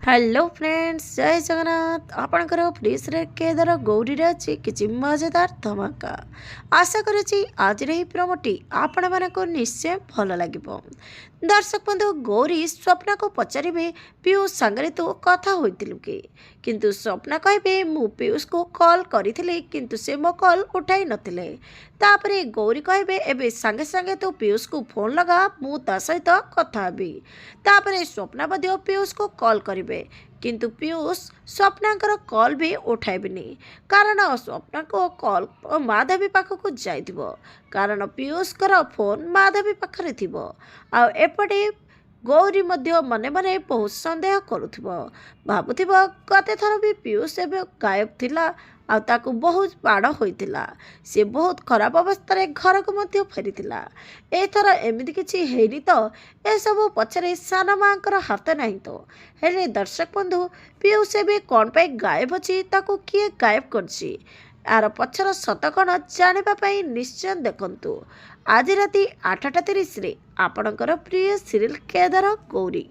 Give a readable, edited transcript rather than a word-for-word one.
Hello friends, जय जगन्नाथ। आपणकर fridge Kedar Gauri अच्छी किसी मजेदार धमाका। आशा करुच्ची आज प्रोमोटी आपण मानक निश्चय भल लगे। दर्शक बंधु, गौरी स्वप्ना को पचारे पीयूष सांगे तू कथा होइतिलु कि, किंतु स्वप्ना कहे मु पीयूष को कॉल करी किंतु से मो कॉल उठाई नथिले। तापरे गौरी कहे एबे सांगे सांगे तू पीयूष को फोन लगा, मु ता सहित कथा हेबी। तापरे स्वप्ना मध्य पीयूष को कॉल करिवे, किंतु पीयूष स्वप्नांकर कॉल भी उठाइबेनी, कारण स्वप्ना को कॉल माधवी पाखक जाइथिबो, कारण पीयूषकर फोन माधवी पाखरे थिबो। आ एपटे गौरी मध्य मने मने बहुत संदेह करुथिबो, भाबुथिबो कते थर भी पीयूष एबे गायब थिला आ ताकू बहुत बाड़ होइतिला, से बहुत खराब अवस्था रे घर को मध्य फेरितिला। एथर एमिति किछि हेरि तो ए सब पछरे सान मांकर हाथ नहीं तो हेले दर्शक बंधु, पीयूष एबे कोन पे गायब अछि, ताकू किए गायब करछि, आर पछर सत कण जानिबा पई निश्चय देखंतु। आज राति 8:30 रे आपणकर प्रिय सीरियल केदार गौरी।